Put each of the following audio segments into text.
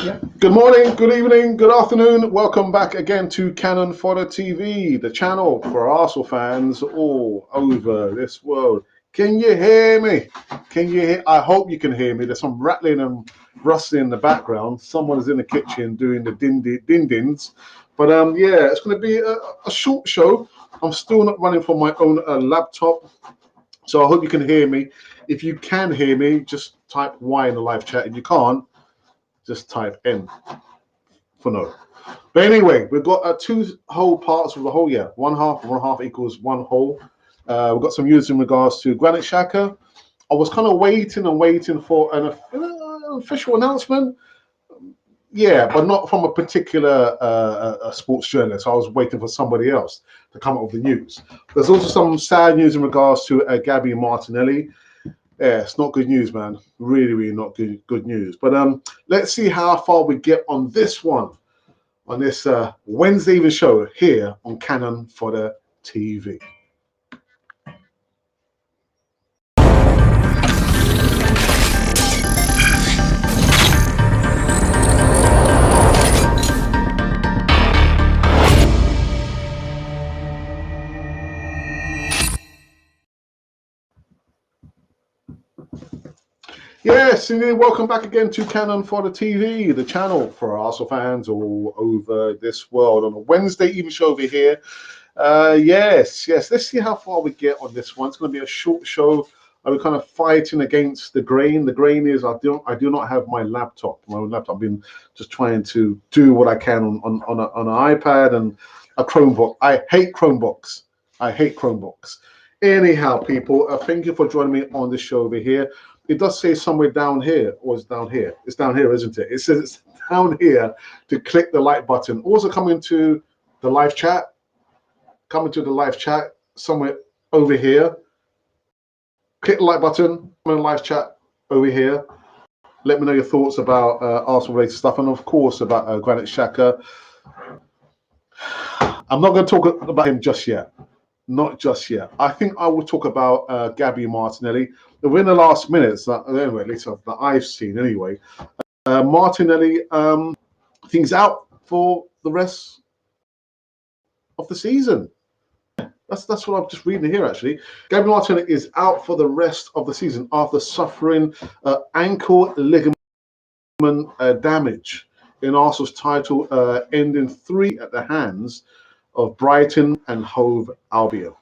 Good morning, good evening, good afternoon. Welcome back again to Cannon Fodder TV, the channel for Arsenal fans all over this world. Can you hear me? Can you hear? I hope you can hear me. There's some rattling and rustling in the background. Someone is in the kitchen doing the din-dins. But yeah, it's going to be a short show. I'm still not running from my own laptop, so I hope you can hear me. If you can hear me, just type Y in the live chat. If you can't, just type N for no. But anyway, we've got two whole parts of the whole year. One half equals one whole. We've got some news in regards to Granit Xhaka. I was kind of waiting for an official announcement. Yeah, but not from a particular sports journalist. I was waiting for somebody else to come up with the news. There's also some sad news in regards to Gabby Martinelli. Yeah, it's not good news, man. Really not good news. But let's see how far we get on this one, on this Wednesday evening show here on Cannon Fodder TV. Yes, indeed. Welcome back again to Cannon Fodder TV, the channel for Arsenal fans all over this world on a Wednesday evening show over here. Yes. Let's see how far we get on this one. It's going to be a short show. We're kind of fighting against the grain. The grain is I do not have my laptop. My own laptop. I've been just trying to do what I can on an iPad and a Chromebook. I hate Chromebooks. Anyhow, people, thank you for joining me on the show over here. It does say somewhere down here, or it's down here. It's down here, isn't it? It says it's down here to click the like button. Also coming to the live chat. Coming to the live chat somewhere over here. Click the like button. Come in the live chat over here. Let me know your thoughts about Arsenal-related stuff, and of course about Granit Xhaka. I'm not going to talk about him just yet. Not just yet. I think I will talk about Gabby Martinelli. Within the last minutes, anyway, at least that I've seen anyway, Martinelli, things out for the rest of the season. That's what I'm just reading here, actually. Gabby Martinelli is out for the rest of the season after suffering ankle ligament damage in Arsenal's title ending 3 at the hands of Brighton and Hove Albion.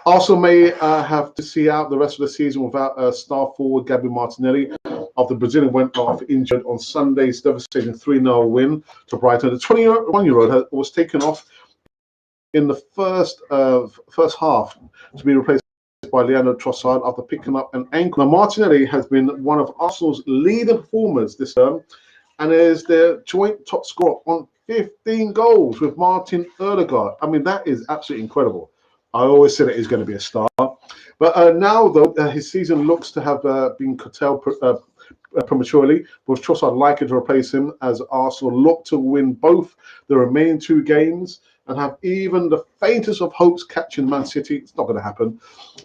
Arsenal may have to see out the rest of the season without star forward Gabby Martinelli after the Brazilian went off injured on Sunday's devastating 3-0 win to Brighton. The 21-year-old was taken off in the first half to be replaced by Leandro Trossard after picking up an ankle. Now, Martinelli has been one of Arsenal's leading performers this term and is their joint top scorer on 15 goals with Martin Ødegaard. I mean, that is absolutely incredible. I always said that he's going to be a star. But now, though, his season looks to have been curtailed prematurely, with Trossard likely to replace him as Arsenal look to win both the remaining 2 games and have even the faintest of hopes catching Man City. It's not going to happen.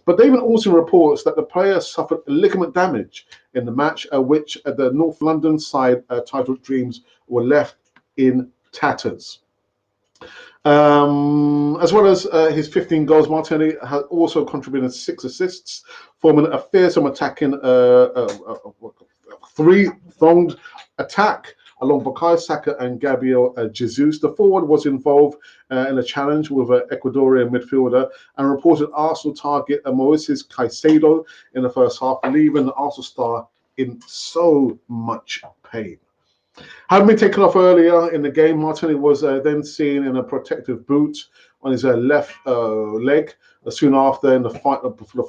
But David Orton reports that the player suffered ligament damage in the match, which the North London side title dreams were left in tatters. As well as his 15 goals, Martinelli has also contributed 6 assists, forming a fearsome attacking 3-pronged attack along Bukayo Saka and Gabriel Jesus. The forward was involved in a challenge with an Ecuadorian midfielder and reported Arsenal target Moises Caicedo in the first half, leaving the Arsenal star in so much pain. Having been taken off earlier in the game, Martinelli was then seen in a protective boot on his left leg soon after in the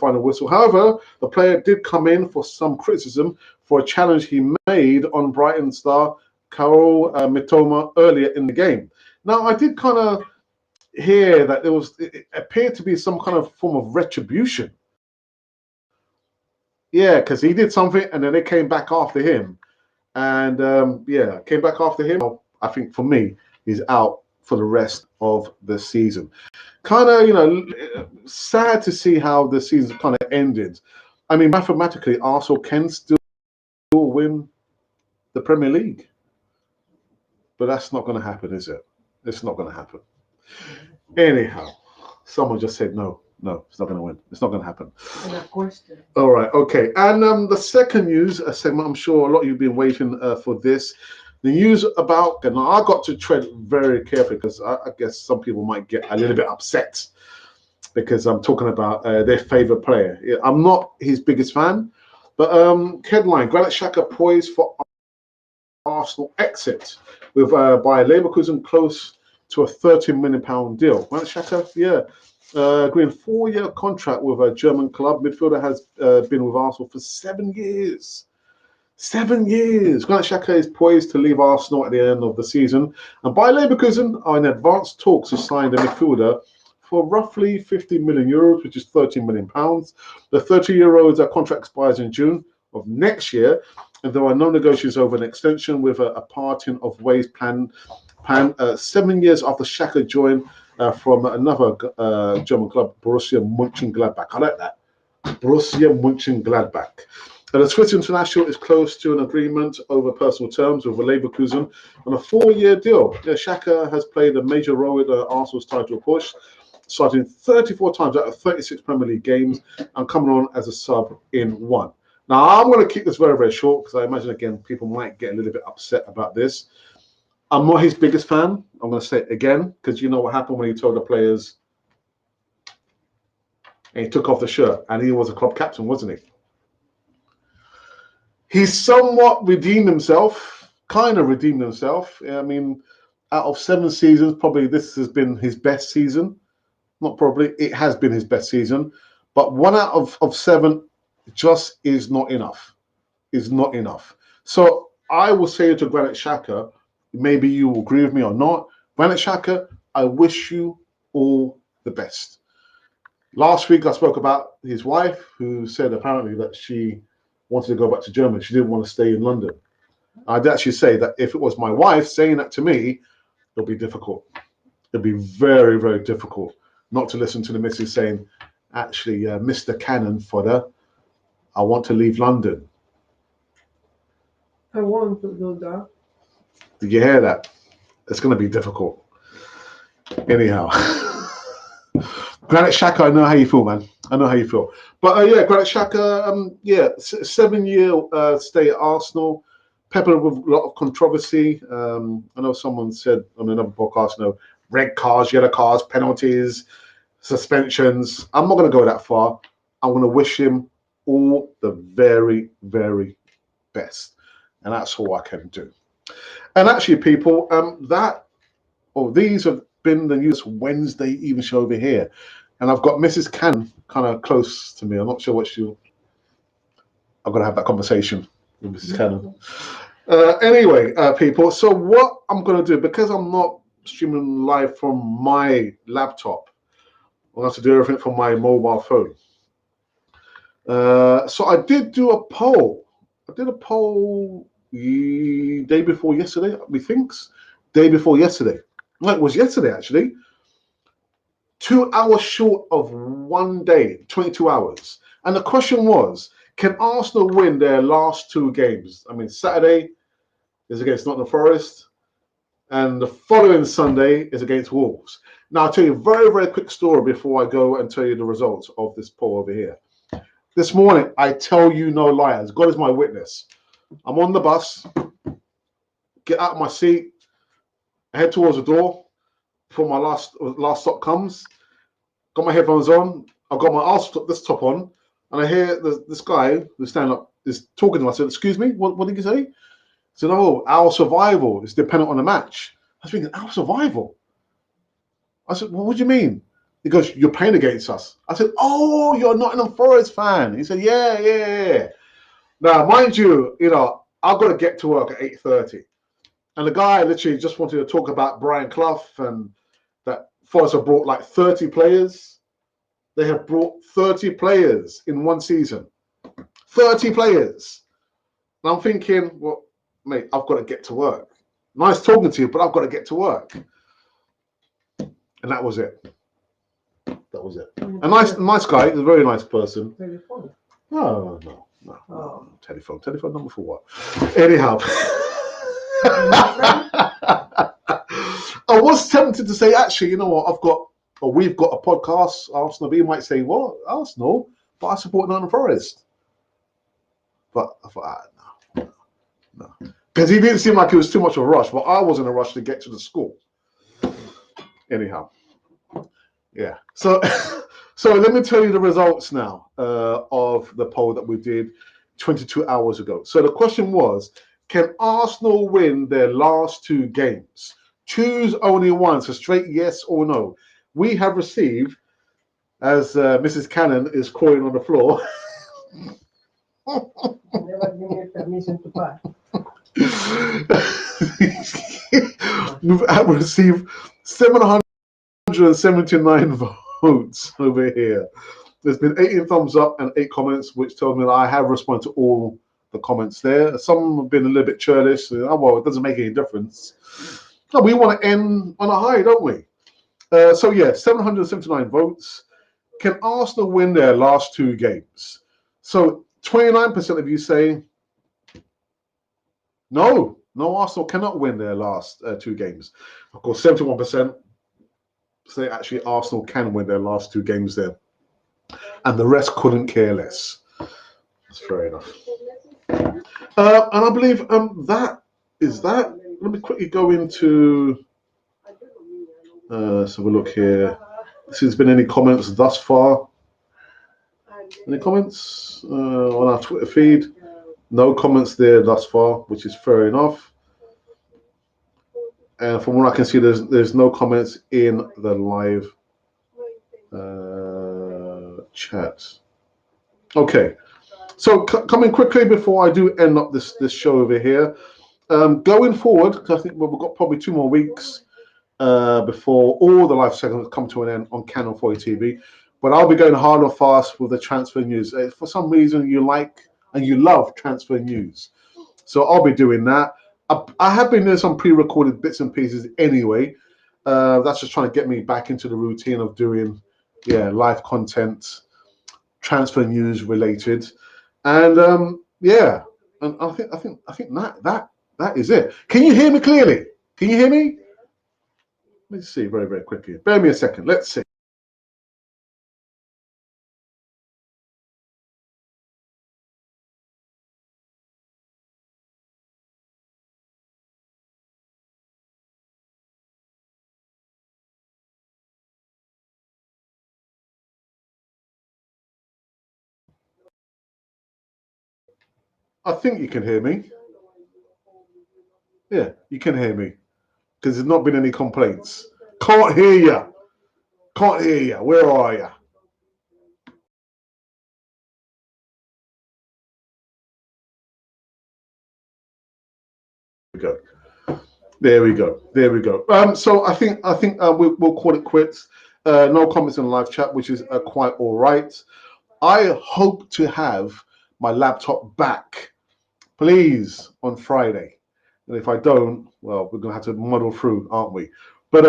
final whistle. However, the player did come in for some criticism for a challenge he made on Brighton star Kaoru Mitoma earlier in the game. Now, I did kind of hear that it appeared to be some kind of form of retribution. Yeah, because he did something and then they came back after him. And came back after him. I think for me, he's out for the rest of the season. Kind of, sad to see how the season kind of ended. I mean, mathematically, Arsenal can still win the Premier League. but that's not going to happen, is it? It's not going to happen. Anyhow, someone just said no, it's not going to win. It's not going to happen. All right, okay. And the second news segment, I'm sure a lot of you've been waiting for this. The news about, and I got to tread very carefully because I guess some people might get a little bit upset because I'm talking about their favorite player. I'm not his biggest fan, but headline: Granit Xhaka poised for Arsenal exit with by Leverkusen close to a £30 million deal. Granit Xhaka, agreeing 4-year contract with a German club. Midfielder has been with Arsenal for 7 years. 7 years. Granit Xhaka is poised to leave Arsenal at the end of the season, and Bayer Leverkusen are in advanced talks to sign the midfielder for roughly €50 million, which is £13 million. The 30-year-old's contract expires in June of next year, and there are no negotiations over an extension, with a parting of ways planned 7 years after Xhaka joined from another German club, Borussia Mönchengladbach. I like that. Borussia Mönchengladbach. The Swiss international is close to an agreement over personal terms with Leverkusen on a 4-year deal. Xhaka has played a major role in Arsenal's title push, starting 34 times out of 36 Premier League games and coming on as a sub in 1. Now, I'm going to keep this very, very short because I imagine, again, people might get a little bit upset about this. I'm not his biggest fan. I'm going to say it again because you know what happened when he told the players and he took off the shirt, and he was a club captain, wasn't he? He's somewhat redeemed himself, kind of redeemed himself. I mean, out of 7 seasons, probably this has been his best season. Not probably, it has been his best season. But 1 out of 7 just is not enough. Is not enough. So I will say to Granit Xhaka, maybe you will agree with me or not. Granit Xhaka, I wish you all the best. Last week I spoke about his wife, who said apparently that she wanted to go back to Germany. She didn't want to stay in London. I'd actually say that if it was my wife saying that to me, it'll be difficult. It'll be very, very difficult not to listen to the missus saying, actually, Mr. Cannon Fodder, I want to leave London. I want to do that. Did you hear that? It's going to be difficult. Anyhow. Granit Xhaka, I know how you feel, man. I know how you feel. But Granit Xhaka, 7-year stay at Arsenal, peppered with a lot of controversy. I know someone said on another podcast, red cards, yellow cards, penalties, suspensions. I'm not going to go that far. I'm going to wish him all the very, very best. And that's all I can do. And actually, people, these have been the news Wednesday evening show over here. And I've got Mrs. Cannon kind of close to me. I'm not sure what I've got to have that conversation with Mrs. Cannon. Anyway, people, so what I'm going to do, because I'm not streaming live from my laptop, I'm going to have to do everything from my mobile phone. So I did do a poll. I did a poll the day before yesterday, methinks. Day before yesterday. Well, it was yesterday, actually. 2 hours short of 1 day, 22 hours. And the question was, can Arsenal win their last 2 games? I mean, Saturday is against Nottingham Forest, and the following Sunday is against Wolves. Now, I'll tell you a very, very quick story before I go and tell you the results of this poll over here. This morning, I tell you no lies. God is my witness. I'm on the bus, get out of my seat, I head towards the door before my last stop comes. Got my headphones on. I've got my this top on, and I hear this guy who's standing up is talking to me. I said, "Excuse me, what did you say?" He said, "Oh, our survival is dependent on the match." I was thinking, our survival? I said, "Well, what do you mean?" He goes, "You're playing against us." I said, "Oh, you're a Nottingham Forest fan." He said, Yeah. Now, mind you, I've got to get to work at 8:30. And the guy literally just wanted to talk about Brian Clough and that Forest have brought like 30 players. They have brought 30 players in 1 season. 30 players. And I'm thinking, well, mate, I've got to get to work. Nice talking to you, but I've got to get to work. And that was it. That was it. A nice guy, a very nice person. Telephone. No. Telephone number for what? Anyhow. I was tempted to say, actually, you know what, we've got a podcast, Arsenal B might say, what, Arsenal? But I support Nottingham Forest. But I thought, no. Because he didn't seem like it was too much of a rush, but I was in a rush to get to the school. Anyhow, yeah. So, so let me tell you the results now of the poll that we did 22 hours ago. So the question was, can Arsenal win their last 2 games? Choose only one, so straight yes or no. We have received, as Mrs. Cannon is crawling on the floor, never give me permission to buy. We've received 779 votes over here. There's been 18 thumbs up and 8 comments, which tells me that I have responded to all the comments there. Some have been a little bit churlish. Oh, well, it doesn't make any difference. No, we want to end on a high, don't we? So, yeah, 779 votes. Can Arsenal win their last 2 games? So, 29% of you say, no, Arsenal cannot win their last 2 games. Of course, 71% say actually Arsenal can win their last 2 games there. And the rest couldn't care less. That's fair enough. And I believe that is that. Let me quickly go into. So we'll look here. There's been any comments thus far? Any comments on our Twitter feed? No comments there thus far, which is fair enough. And from what I can see, there's no comments in the live chat. Okay, so coming quickly before I do end up this show over here. Going forward, because I think we've got probably 2 more weeks before all the live segments come to an end on Canon 40 TV. But I'll be going hard and fast with the transfer news. For some reason, you like and you love transfer news, so I'll be doing that. I have been doing some pre-recorded bits and pieces anyway. That's just trying to get me back into the routine of doing, live content, transfer news related, and and I think that is it. Can you hear me clearly? Can you hear me? Let's see very, very quickly. Bear me a second. Let's see. I think you can hear me. Yeah, you can hear me because there's not been any complaints. Can't hear you. Can't hear you. Where are you? There we go. So I think we'll call it quits. No comments in the live chat, which is quite all right. I hope to have my laptop back, please, on Friday. And if I don't, well, we're gonna have to muddle through, aren't we? But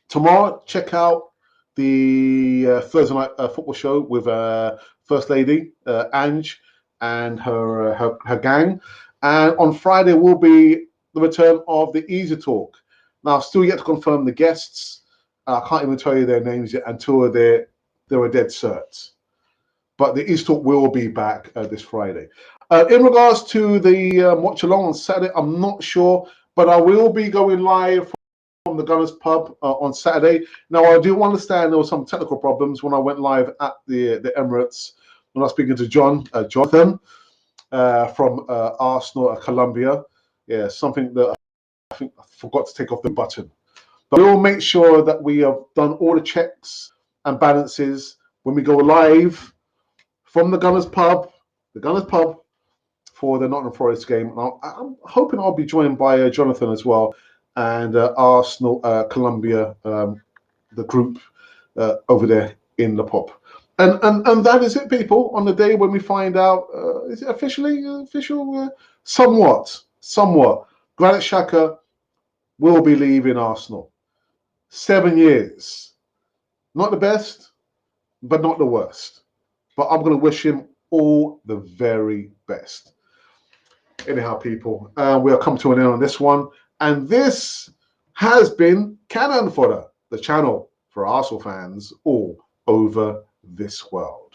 tomorrow, check out the Thursday night football show with First Lady Ange and her gang. And on Friday will be the return of the Easy Talk. Now, still yet to confirm the guests. I can't even tell you their names yet until they were dead certs. But the Easy Talk will be back this Friday. In regards to the watch along on Saturday, I'm not sure, but I will be going live from the Gunners Pub on Saturday. Now, I do understand there were some technical problems when I went live at the Emirates when I was speaking to Jonathan from Arsenal at Colombia. Yeah, something that I think I forgot to take off the button. But we'll make sure that we have done all the checks and balances when we go live from the Gunners Pub for the Nottingham Forest game. I'm hoping I'll be joined by Jonathan as well and Arsenal Colombia, the group over there in the pub. And that is it, people. On the day when we find out, is it official? Somewhat. Granit Xhaka will be leaving Arsenal. 7 years. Not the best, but not the worst. But I'm going to wish him all the very best. Anyhow, people, we'll come to an end on this one. And this has been Cannon Fodder, the channel for Arsenal fans all over this world.